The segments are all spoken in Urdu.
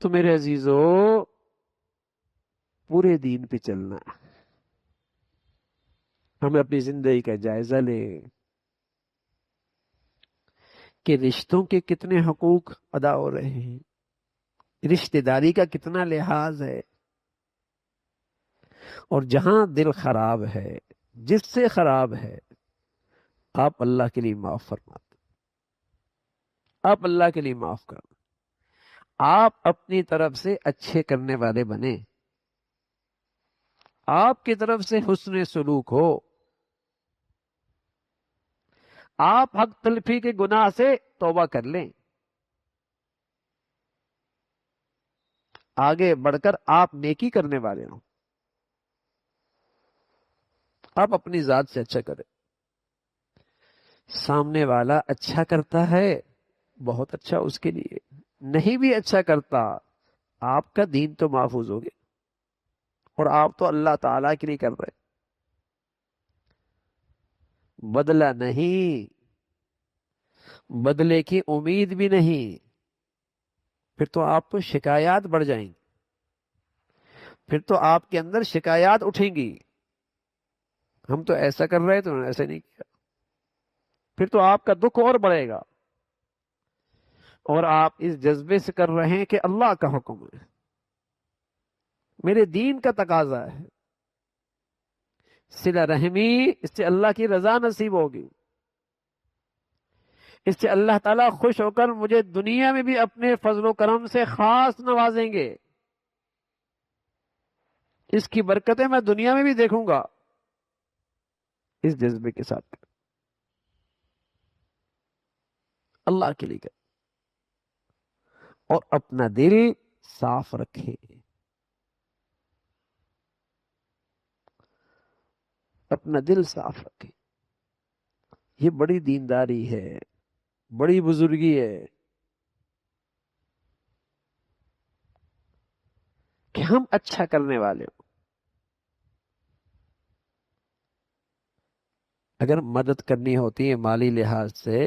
تو میرے عزیزو پورے دین پہ چلنا، ہمیں اپنی زندگی کا جائزہ لیں کہ رشتوں کے کتنے حقوق ادا ہو رہے ہیں، رشتہ داری کا کتنا لحاظ ہے، اور جہاں دل خراب ہے، جس سے خراب ہے، آپ اللہ کے لیے معاف فرماتے، آپ اللہ کے لیے معاف کر، آپ اپنی طرف سے اچھے کرنے والے بنیں، آپ کی طرف سے حسن سلوک ہو، آپ حق تلفی کے گناہ سے توبہ کر لیں، آگے بڑھ کر آپ نیکی کرنے والے ہوں، آپ اپنی ذات سے اچھا کریں، سامنے والا اچھا کرتا ہے بہت اچھا اس کے لیے، نہیں بھی اچھا کرتا آپ کا دین تو محفوظ ہو گیا، اور آپ تو اللہ تعالی کے لیے کر رہے، بدلہ نہیں، بدلے کی امید بھی نہیں، پھر تو آپ کو شکایات بڑھ جائیں گی، پھر تو آپ کے اندر شکایات اٹھیں گی، ہم تو ایسا کر رہے تو انہوں نے ایسا نہیں کیا، پھر تو آپ کا دکھ اور بڑھے گا، اور آپ اس جذبے سے کر رہے ہیں کہ اللہ کا حکم ہے، میرے دین کا تقاضا ہے، صلہ رحمی، اس سے اللہ کی رضا نصیب ہوگی، اس سے اللہ تعالیٰ خوش ہو کر مجھے دنیا میں بھی اپنے فضل و کرم سے خاص نوازیں گے، اس کی برکتیں میں دنیا میں بھی دیکھوں گا، اس جذبے کے ساتھ اللہ کے لیے کر، اور اپنا دل صاف رکھے، اپنا دل صاف رکھے، یہ بڑی دینداری ہے، بڑی بزرگی ہے کہ ہم اچھا کرنے والے ہوں، اگر مدد کرنی ہوتی ہے مالی لحاظ سے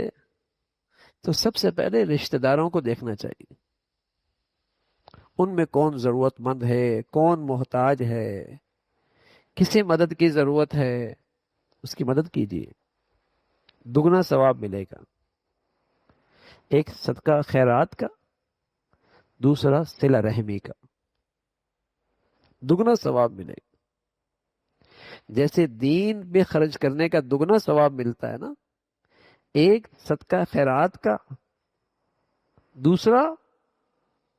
تو سب سے پہلے رشتہ داروں کو دیکھنا چاہیے، ان میں کون ضرورت مند ہے، کون محتاج ہے، کسے مدد کی ضرورت ہے، اس کی مدد کیجیے، دگنا ثواب ملے گا، ایک صدقہ خیرات کا، دوسرا صلہ رحمی کا، دگنا ثواب ملے گا، جیسے دین پہ خرچ کرنے کا دگنا ثواب ملتا ہے نا، ایک صدقہ خیرات کا، دوسرا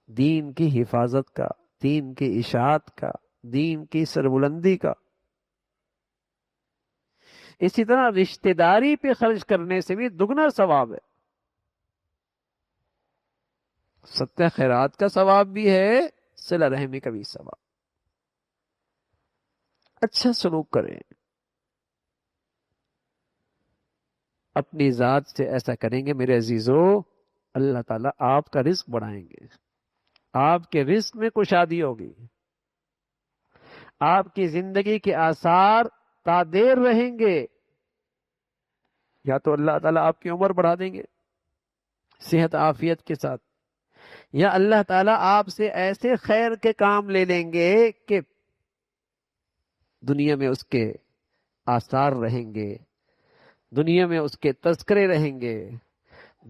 دین کی حفاظت کا، دین کی اشاعت کا، دین کی سربلندی کا، اسی طرح رشتہ داری پہ خرچ کرنے سے بھی دگنا ثواب ہے، صدقہ خیرات کا ثواب بھی ہے، صلہ رحمی کا بھی ثواب، اچھا سلوک کریں، اپنی ذات سے ایسا کریں گے میرے عزیزو، اللہ تعالیٰ آپ کا رزق بڑھائیں گے، آپ کے رزق میں کشادی ہوگی، آپ کی زندگی کے آثار تا دیر رہیں گے، یا تو اللہ تعالیٰ آپ کی عمر بڑھا دیں گے صحت عافیت کے ساتھ، یا اللہ تعالیٰ آپ سے ایسے خیر کے کام لے لیں گے کہ دنیا میں اس کے آثار رہیں گے، دنیا میں اس کے تذکرے رہیں گے،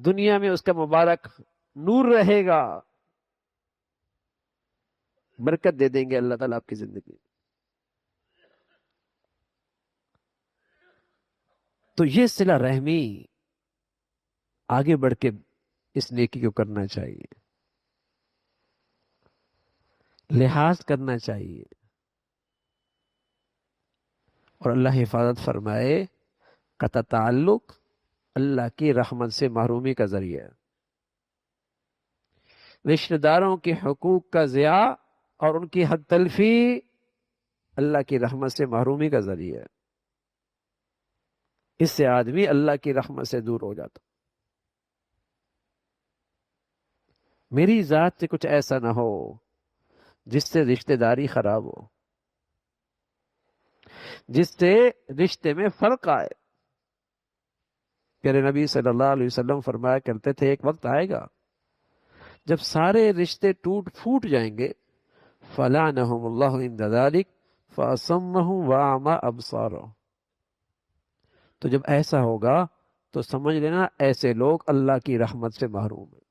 دنیا میں اس کا مبارک نور رہے گا، برکت دے دیں گے اللہ تعالیٰ آپ کی زندگی، تو یہ صلہ رحمی آگے بڑھ کے اس نیکی کو کرنا چاہیے، لحاظ کرنا چاہیے، اور اللہ حفاظت فرمائے، قطع تعلق اللہ کی رحمت سے محرومی کا ذریعہ ہے، رشتہ داروں کے حقوق کا ضیاع اور ان کی حق تلفی اللہ کی رحمت سے محرومی کا ذریعہ ہے، اس سے آدمی اللہ کی رحمت سے دور ہو جاتا، میری ذات سے کچھ ایسا نہ ہو جس سے رشتہ داری خراب ہو، جس سے رشتے میں فرق آئے، پیارے نبی صلی اللہ علیہ وسلم فرمایا کرتے تھے ایک وقت آئے گا جب سارے رشتے ٹوٹ پھوٹ جائیں گے، فلعنہم اللہ عند ذلک فاصمہم واعمی ابصارہم، تو جب ایسا ہوگا تو سمجھ لینا ایسے لوگ اللہ کی رحمت سے محروم ہیں،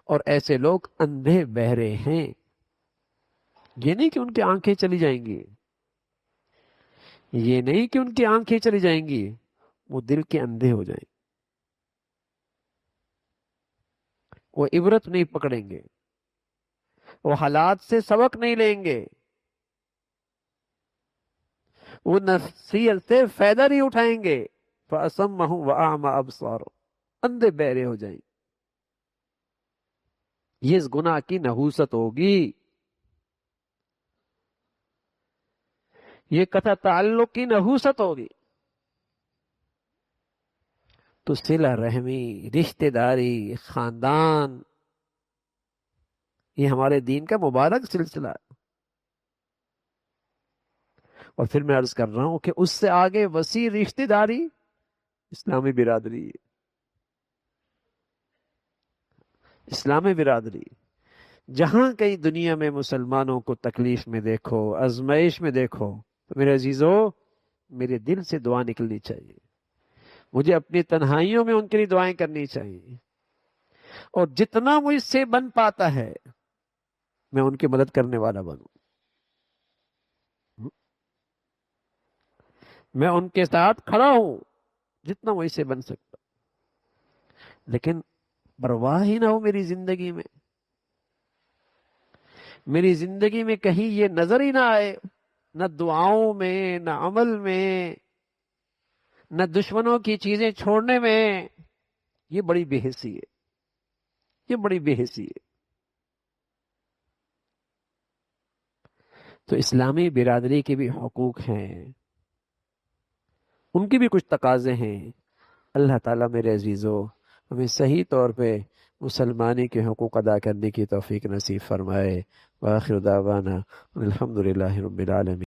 اور ایسے لوگ اندھے بہرے ہیں۔ یہ نہیں کہ ان کی آنکھیں چلی جائیں گی، یہ نہیں کہ ان کی آنکھیں چلی جائیں گی، وہ دل کے اندھے ہو جائیں گے، وہ عبرت نہیں پکڑیں گے، وہ حالات سے سبق نہیں لیں گے، وہ نصیحت سے فائدہ نہیں اٹھائیں گے۔ فَأَصَمَّهُمْ وَأَعْمَى أَبْصَارُهُمْ، اندھے بہرے ہو جائیں گے۔ یہ اس گناہ کی نحوست ہوگی، یہ قطع تعلق کی نحوست ہوگی۔ تو صلہ رحمی، رشتہ داری، خاندان، یہ ہمارے دین کا مبارک سلسلہ ہے۔ اور پھر میں عرض کر رہا ہوں کہ اس سے آگے وسیع رشتہ داری اسلامی برادری ہے، اسلامی برادری۔ جہاں کہیں دنیا میں مسلمانوں کو تکلیف میں دیکھو، آزمائش میں دیکھو، تو میرے عزیزو، میرے دل سے دعا نکلنی چاہیے، مجھے اپنی تنہائیوں میں ان کے لیے دعائیں کرنی چاہیے، اور جتنا مجھ سے بن پاتا ہے میں ان کی مدد کرنے والا بنوں، میں ان کے ساتھ کھڑا ہوں جتنا مجھ سے بن سکتا، لیکن پرواہ ہی نہ ہو میری زندگی میں، میری زندگی میں کہیں یہ نظر ہی نہ آئے، نہ دعاؤں میں، نہ عمل میں، نہ دشمنوں کی چیزیں چھوڑنے میں۔ یہ بڑی بے حسی ہے، یہ بڑی بے حسی ہے۔ تو اسلامی برادری کے بھی حقوق ہیں، ان کی بھی کچھ تقاضے ہیں۔ اللہ تعالیٰ میرے عزیزو ہمیں صحیح طور پہ مسلمانی کے حقوق ادا کرنے کی توفیق نصیب فرمائے۔ وآخر دعوانا الحمدللہ رب العالمین۔